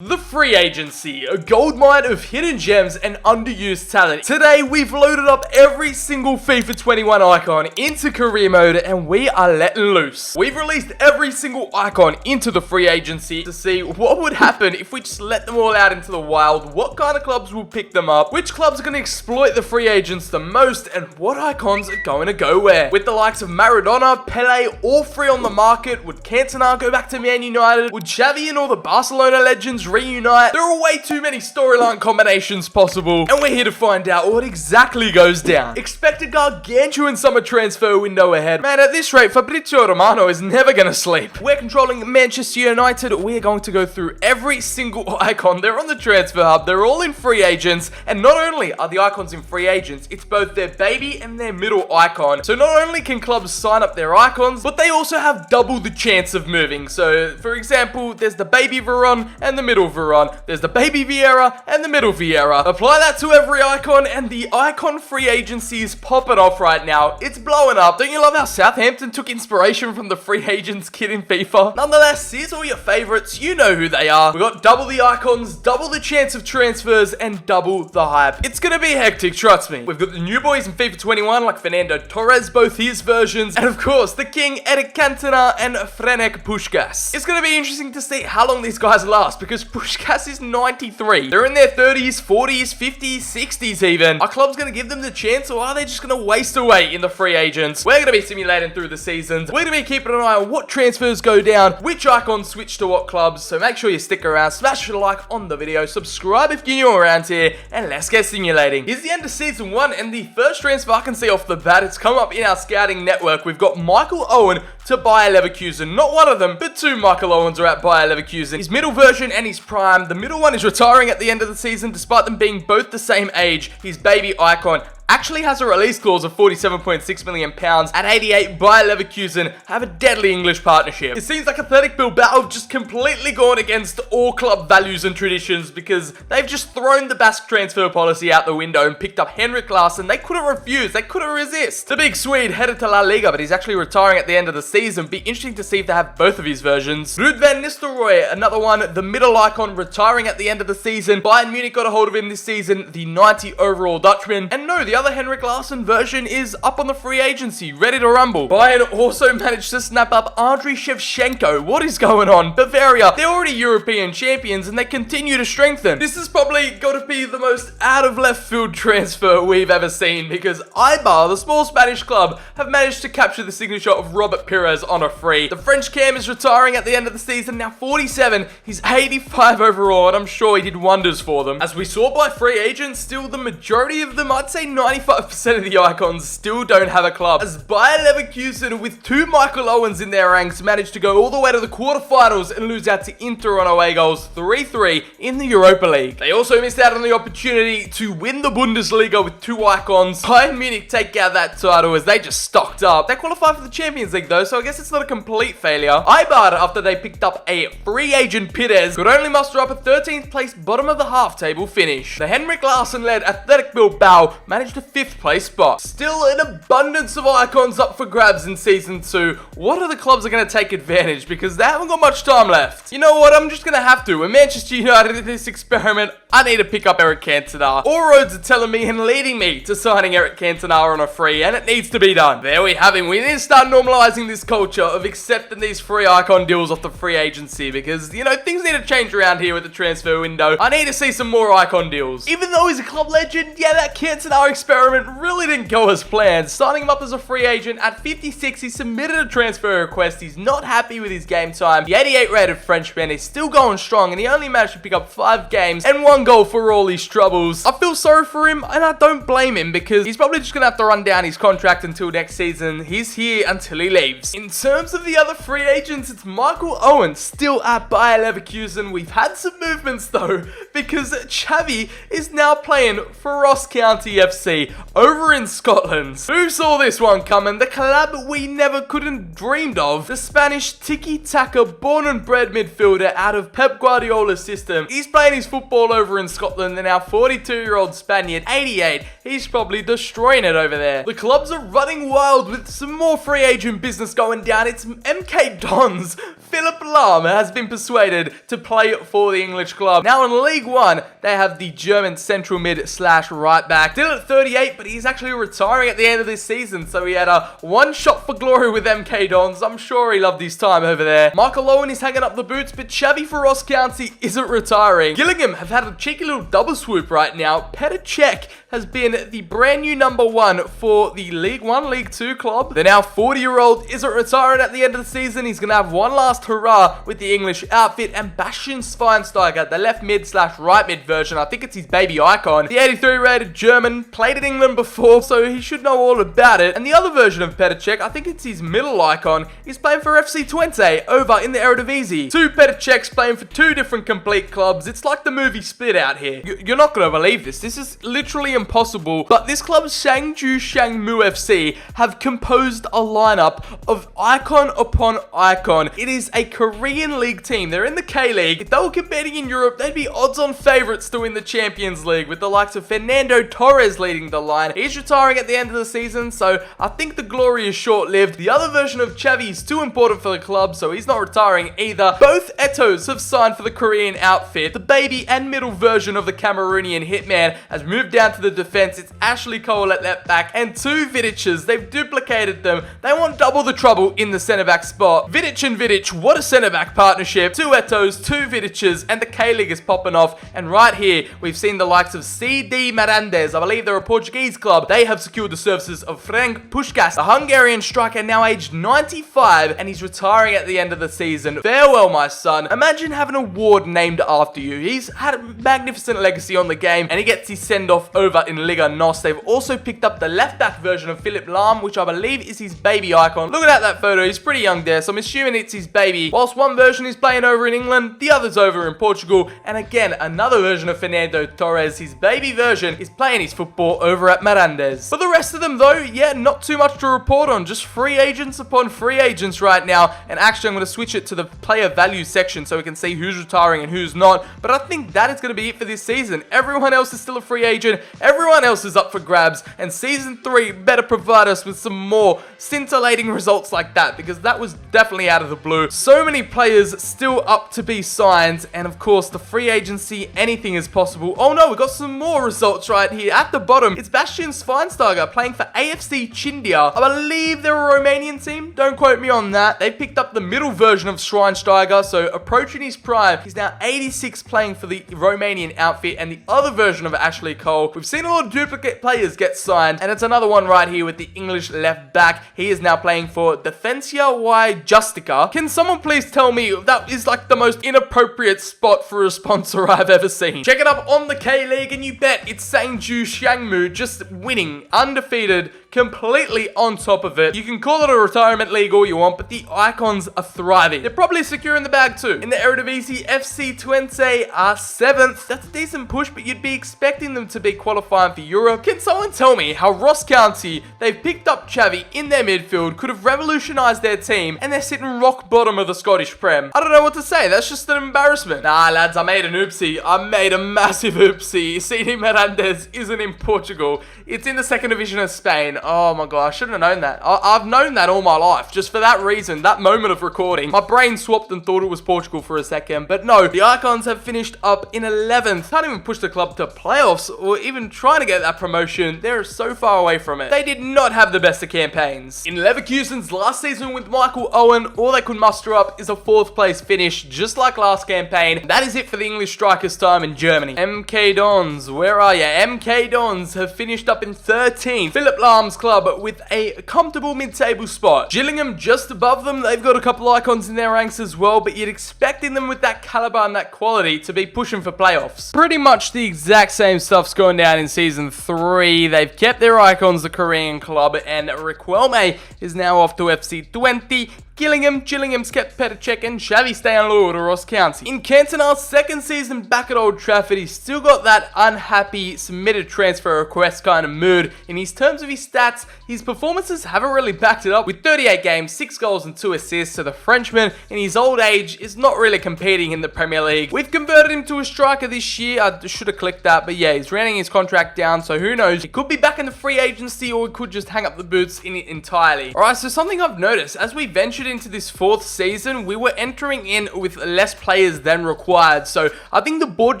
The free agency, a goldmine of hidden gems and underused talent. Today, we've loaded up every single FIFA 21 icon into career mode and we are letting loose. We've released every single icon into the free agency to see what would happen if we just let them all out into the wild, what kind of clubs will pick them up, which clubs are going to exploit the free agents the most, and what icons are going to go where. With the likes of Maradona, Pele, all three on the market, would Cantona go back to Man United? Would Xavi and all the Barcelona legends reunite? There are way too many storyline combinations possible, and we're here to find out what exactly goes down. Expect a gargantuan summer transfer window ahead. Man, at this rate, Fabrizio Romano is never gonna sleep. We're controlling Manchester United. We're going to go through every single icon. They're on the transfer hub, they're all in free agents, and not only are the icons in free agents, it's both their baby and their middle icon. So not only can clubs sign up their icons, but they also have double the chance of moving. So, for example, there's the baby Veron and the middle Veron. There's the baby Vieira and the middle Vieira. Apply that to every icon and the icon free agency is popping off right now. It's blowing up. Don't you love how Southampton took inspiration from the free agents kit in FIFA? Nonetheless, here's all your favorites. You know who they are. We got double the icons, double the chance of transfers, and double the hype. It's gonna be hectic, trust me. We've got the new boys in FIFA 21 like Fernando Torres, both his versions, and of course the king Eric Cantona and Frenek Puskás. It's gonna be interesting to see how long these guys last because Puskás is 93. They're in their 30s, 40s, 50s, 60s even. Are clubs going to give them the chance or are they just going to waste away in the free agents? We're going to be simulating through the seasons. We're going to be keeping an eye on what transfers go down, which icons switch to what clubs. So make sure you stick around, smash a like on the video, subscribe if you're new around here, and let's get simulating. Here's the end of season 1 and the first transfer I can see off the bat. It's come up in our scouting network. We've got Michael Owen to Bayer Leverkusen. Not one of them, but two Michael Owens are at Bayer Leverkusen. His middle version and his prime. The middle one is retiring at the end of the season despite them being both the same age. His baby icon actually has a release clause of £47.6 million at 88. Bayer Leverkusen have a deadly English partnership. It seems like Athletic Bilbao have just completely gone against all club values and traditions because they've just thrown the Basque transfer policy out the window and picked up Henrik Larsson. They couldn't refuse, they couldn't resist. The big Swede headed to La Liga, but he's actually retiring at the end of the season. Be interesting to see if they have both of his versions. Ruud van Nistelrooy, another one, the middle icon, retiring at the end of the season. Bayern Munich got a hold of him this season, the 90 overall Dutchman. And no, the other Henrik Larsson version is up on the free agency, ready to rumble. Bayern also managed to snap up Andriy Shevchenko. What is going on? Bavaria, they're already European champions and they continue to strengthen. This has probably got to be the most out of left field transfer we've ever seen because Eibar, the small Spanish club, have managed to capture the signature of Robert Pires on a free. The French cam is retiring at the end of the season, now 47. He's 85 overall and I'm sure he did wonders for them. As we saw by free agents, still the majority of them, I'd say 95% of the icons still don't have a club. As Bayer Leverkusen, with two Michael Owens in their ranks, managed to go all the way to the quarterfinals and lose out to Inter on away goals 3-3 in the Europa League. They also missed out on the opportunity to win the Bundesliga with two icons. Bayern Munich take out that title as they just stocked up. They qualified for the Champions League though, so I guess it's not a complete failure. Eibar, after they picked up a free agent Pires, could only muster up a 13th place bottom of the half table finish. The Henrik Larsson led Athletic Bilbao managed a 5th place spot. Still an abundance of icons up for grabs in season 2. What are the clubs are going to take advantage because they haven't got much time left? You know what, I'm just going to have to. When Manchester United did this experiment, I need to pick up Eric Cantona. All roads are telling me and leading me to signing Eric Cantona on a free, and it needs to be done. There we have him. We need to start normalizing this culture of accepting these free icon deals off the free agency because, you know, things need to change around here with the transfer window. I need to see some more icon deals. Even though he's a club legend, yeah, that Cantona experiment really didn't go as planned. Signing him up as a free agent at 56, he submitted a transfer request. He's not happy with his game time. The 88 rated Frenchman is still going strong and he only managed to pick up 5 games and 1 goal for all his troubles. I feel sorry for him and I don't blame him because he's probably just going to have to run down his contract until next season. He's here until he leaves. In terms of the other free agents, it's Michael Owen still at Bayer Leverkusen. We've had some movements though because Xavi is now playing for Ross County FC. FC over in Scotland. Who saw this one coming? The collab we never couldn't dreamed of. The Spanish tiki-taka born and bred midfielder out of Pep Guardiola's system. He's playing his football over in Scotland, and our 42-year-old Spaniard, 88, he's probably destroying it over there. The clubs are running wild with some more free agent business going down. It's MK Dons. Philip Lahm has been persuaded to play for the English club. Now in League One, they have the German central mid slash right back. Still at 38, but he's actually retiring at the end of this season. So he had a one shot for glory with MK Dons. I'm sure he loved his time over there. Michael Owen is hanging up the boots, but Xavi for Ross County isn't retiring. Gillingham have had a cheeky little double swoop right now. Petr Cech has been the brand new #1 for the League 1, League 2 club. The now 40-year-old isn't retiring at the end of the season. He's going to have one last hurrah with the English outfit. And Bastian Schweinsteiger, the left mid slash right mid version, I think it's his baby icon. The 83 rated German, played in England before, so he should know all about it. And the other version of Petr Cech, I think it's his middle icon, he's playing for FC Twente over in the Eredivisie. Two Petr Cechs playing for two different complete clubs. It's like the movie Split out here. You're not going to believe this. This is literally impossible. But this club, Shangju Shangmu FC, have composed a lineup of icon upon icon. It is a Korean league team. They're in the K-League. If they were competing in Europe, they'd be odds-on favourites to win the Champions League, with the likes of Fernando Torres leading the line. He's retiring at the end of the season, so I think the glory is short-lived. The other version of Xavi is too important for the club, so he's not retiring either. Both Etos have signed for the Korean outfit. The baby and middle version of the Cameroonian hitman has moved down to the defense. It's Ashley Cole at left back and two Vidiches. They've duplicated them. They want double the trouble in the centre back spot. Vidic and Vidic, what a centre back partnership. Two Etos, two Vidiches, and the K-League is popping off. And right here, we've seen the likes of CD Mirandes. I believe they're a Portuguese club. They have secured the services of Frank Puskás, a Hungarian striker now aged 95, and he's retiring at the end of the season. Farewell, my son. Imagine having an award named after you. He's had a magnificent legacy on the game, and he gets his send-off over in Liga NOS. They've also picked up the left-back version of Philip Lahm, which I believe is his baby icon. Look at that photo. He's pretty young there, so I'm assuming it's his baby. Whilst one version is playing over in England, the other's over in Portugal. And again, another version of Fernando Torres, his baby version, is playing his football over at Mirandes. For the rest of them, though, yeah, not too much to report on. Just free agents upon free agents right now. And actually, I'm going to switch it to the player value section so we can see who's retiring and who's not. But I think that is going to be it for this season. Everyone else is still a free agent. Everyone else is up for grabs. And Season 3 better provide us with some more scintillating results like that, because that was definitely out of the blue. So many players still up to be signed. And of course, the free agency, anything is possible. Oh no, we got some more results right here. At the bottom, it's Bastian Schweinsteiger playing for AFC Chindia. I believe they're a Romanian team. Don't quote me on that. They picked up the middle version of Schweinsteiger, so approaching his prime. He's now 86 playing for the Romanian outfit, and the other version of Ashley Cole. We've seen a lot of duplicate players get signed, and it's another one right here with the English left back. He is now playing for Defensa y Justica. Can someone please tell me that is like the most inappropriate spot for a sponsor I've ever seen? Check it up on the K-League and you bet it's Shangju Shangmu just winning, undefeated, completely on top of it. You can call it a retirement league all you want, but the icons are thriving. They're probably securing the bag too. In the Eredivisie, FC Twente are 7th. That's a decent push, but you'd be expecting them to be qualifying for Europe. Can someone tell me how Ross County, they've picked up Xavi in their midfield, could have revolutionized their team, and they're sitting rock bottom of the Scottish Prem? I don't know what to say. That's just an embarrassment. Nah, lads, I made an oopsie. I made a massive oopsie. CD Mirandes isn't in Portugal. It's in the 2nd division of Spain. Oh my god, I shouldn't have known that. I've known that all my life. Just for that reason, that moment of recording, my brain swapped and thought it was Portugal for a second. But no, the Icons have finished up in 11th. Can't even push the club to playoffs or even trying to get that promotion. They're so far away from it. They did not have the best of campaigns. In Leverkusen's last season with Michael Owen, all they could muster up is a 4th place finish, just like last campaign. That is it for the English strikers' time in Germany. MK Dons, where are you? MK Dons have finished up in 13th. Philip Lahm's club with a comfortable mid-table spot. Gillingham just above them. They've got a couple icons in their ranks as well, but you're expecting them with that caliber and that quality to be pushing for playoffs. Pretty much the exact same stuff's going down in Season 3. They've kept their icons, the Korean club, and Riquelme is now off to FC Twente. Gillingham's kept Petr Cech, and Xavi staying loyal to Ross County. In Cantona's second season back at Old Trafford, he's still got that unhappy submitted transfer request kind of mood. In his terms of his stats, his performances haven't really backed it up. With 38 games, 6 goals and 2 assists, so the Frenchman in his old age is not really competing in the Premier League. We've converted him to a striker this year. I should have clicked that, but yeah, he's rounding his contract down, so who knows? He could be back in the free agency, or he could just hang up the boots in it entirely. Alright, so something I've noticed, as we ventured into this 4th season, we were entering in with less players than required, so I think the board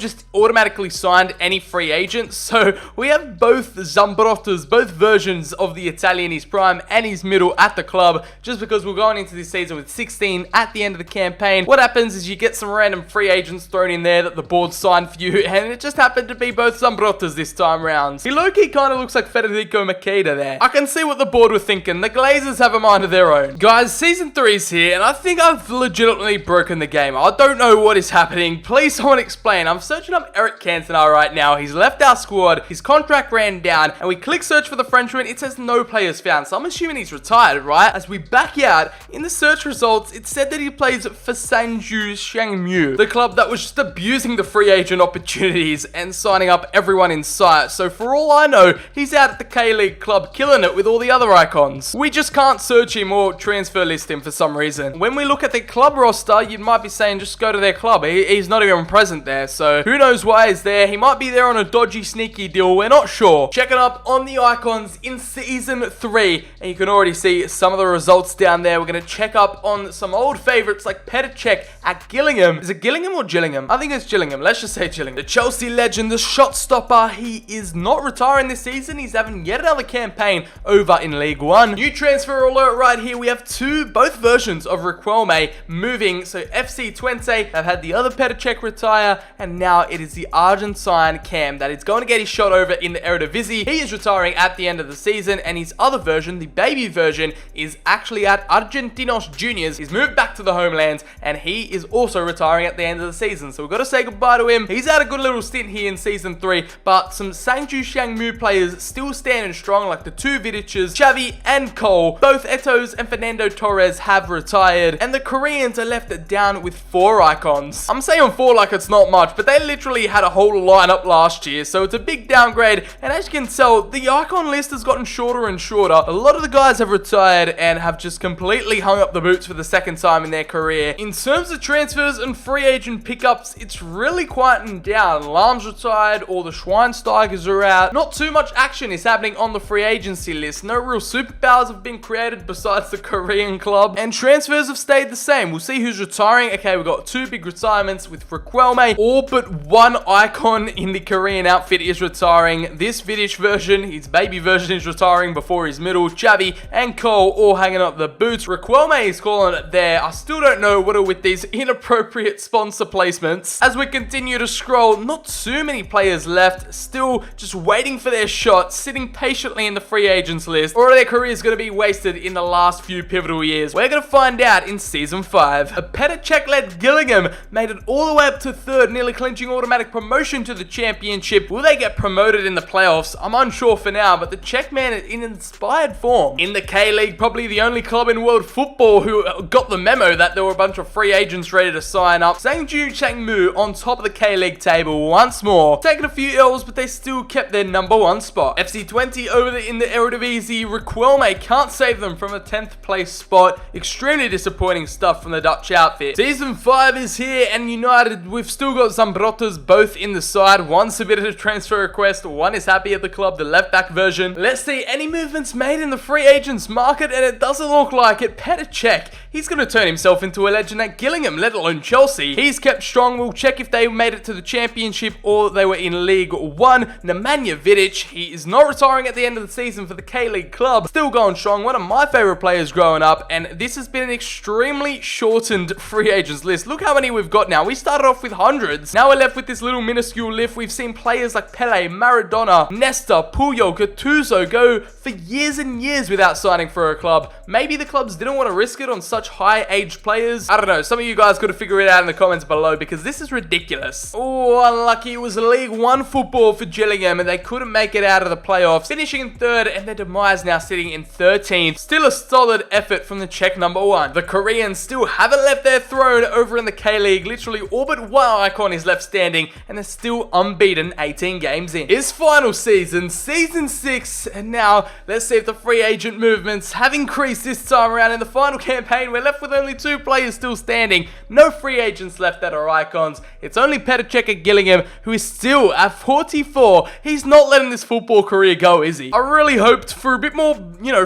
just automatically signed any free agents. So we have both Zambrottas, both versions of the Italian, his prime and his middle at the club, just because we're going into this season with 16 at the end of the campaign. What happens is you get some random free agents thrown in there that the board signed for you, and it just happened to be both Zambrottas this time round. He low-key kind of looks like Federico Makeda there. I can see what the board were thinking. The Glazers have a mind of their own. Guys, season 3 is here, and I think I've legitimately broken the game. I don't know what is happening. Please someone explain. I'm searching up Eric Cantona right now. He's left our squad. His contract ran down, and we click search for the Frenchman. It says no players found, so I'm assuming he's retired, right? As we back out, in the search results, it said that he plays for Sanju Shangmu, the club that was just abusing the free agent opportunities and signing up everyone in sight. So for all I know, he's out at the K-League club killing it with all the other icons. We just can't search him or transfer list him for some reason. When we look at the club roster, you might be saying just go to their club. He's not even present there, so who knows why he's there. He might be there on a dodgy, sneaky deal. We're not sure. Check it up on the icons in season 3, and you can already see some of the results down there. We're going to check up on some old favorites like Petr Cech at Gillingham. Is it Gillingham or Gillingham? I think it's Gillingham. Let's just say Gillingham. The Chelsea legend, the shot stopper, he is not retiring this season. He's having yet another campaign over in League One. New transfer alert right here. We have both versions of Riquelme moving. So FC Twente have had the other Petr Cech retire, and now it is the Argentine Cam that is going to get his shot over in the Eredivisie. He is retiring at the end of the season, and his other version, the baby version, is actually at Argentinos Juniors. He's moved back to the homeland, and he is also retiring at the end of the season. So we've got to say goodbye to him. He's had a good little stint here in season 3, but some Sangju Shangmu players still standing strong, like the two Vidiches, Xavi and Cole. Both Eto's and Fernando Torres have retired, and the Koreans are left down with 4 icons. I'm saying 4 like it's not much, but they literally had a whole lineup last year, so it's a big downgrade. And as you can tell, the icon list has gotten shorter and shorter. A lot of the guys have retired and have just completely hung up the boots for the second time in their career. In terms of transfers and free agent pickups, it's really quieting down. Lahm's retired, all the Schweinsteigers are out. Not too much action is happening on the free agency list. No real superpowers have been created besides the Korean club, and transfers have stayed the same. We'll see who's retiring. Okay, we've got 2 big retirements with Riquelme. All but 1 icon in the Korean outfit is retiring. This Vidic version, his baby version, is retiring before his middle. Xavi and Cole all hanging up the boots. Riquelme is calling it there. I still don't know what are with these inappropriate sponsor placements. As we continue to scroll, not too many players left, still just waiting for their shot, sitting patiently in the free agents list, or are their careers going to be wasted in the last few pivotal years? We're going to find out in season 5. A Petr Cech-led Gillingham made it all the way up to 3rd, nearly clinching automatic promotion to the championship. Will they get promoted in the playoffs? I'm unsure for now, but the Czech man is in inspired form. In the K-League, probably the only club in world football who got the memo that there were a bunch of free agents ready to sign up. Sangju Shangmu on top of the K-League table once more. Taking a few L's, but they still kept their number 1 spot. FC Twente over in the Eredivisie. Riquelme can't save them from a 10th place spot. Extremely disappointing stuff from the Dutch outfit. Season 5 is here, and United, we've still got Zambrottas both in the side. One submitted a transfer request, one is happy at the club, the left back version. Let's see any movements made in the free agents market, and it doesn't look like it. Petr Cech, he's going to turn himself into a legend at Gillingham, let alone Chelsea. He's kept strong. We'll check if they made it to the championship or they were in League 1. Nemanja Vidic, he is not retiring at the end of the season for the K-League club. Still going strong, one of my favourite players growing up, and this has been an extremely shortened free agents list. Look how many we've got now. We started off with hundreds. Now we're left with this little minuscule list. We've seen players like Pele, Maradona, Nesta, Puyol, Gattuso go for years and years without signing for a club. Maybe the clubs didn't want to risk it on such high-aged players. I don't know. Some of you guys could have figured it out in the comments below, because this is ridiculous. Oh, unlucky. It was League 1 football for Gillingham, and they couldn't make it out of the playoffs, finishing in 3rd, and their demise now sitting in 13th. Still a solid effort from the Czech check number 1. The Koreans still haven't left their throne over in the K-League. Literally all but one icon is left standing, and they're still unbeaten 18 games in. His final season, Season 6, and now let's see if the free agent movements have increased this time around. In the final campaign, we're left with only 2 players still standing. No free agents left that are icons. It's only Petacek at Gillingham, who is still at 44. He's not letting this football career go, is he? I really hoped for a bit more,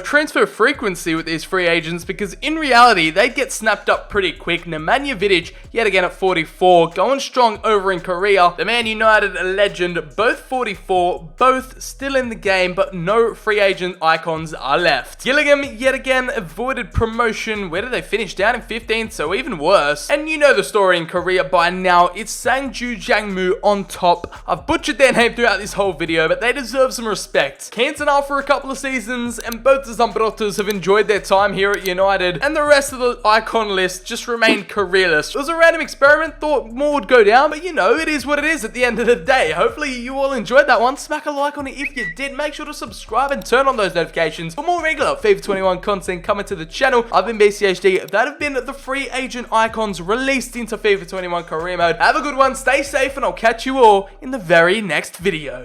transfer frequency with these free agents, because in reality, they'd get snapped up pretty quick. Nemanja Vidic, yet again at 44, going strong over in Korea. The Man United legend, both 44, both still in the game, but no free agent icons are left. Gillingham, yet again, avoided promotion. Where did they finish? Down in 15th, so even worse. And you know the story in Korea by now. It's Sangju Jangmu on top. I've butchered their name throughout this whole video, but they deserve some respect. Cantona for a couple of seasons, and both the Zambrotas have enjoyed their time here at United, and the rest of the icon list just remained careerless. It was a random experiment, thought more would go down, but it is what it is at the end of the day. Hopefully you all enjoyed that one. Smack a like on it if you did. Make sure to subscribe and turn on those notifications for more regular FIFA 21 content coming to the channel. I've been BCHD. That have been the free agent icons released into FIFA 21 career mode. Have a good one, stay safe, and I'll catch you all in the very next video.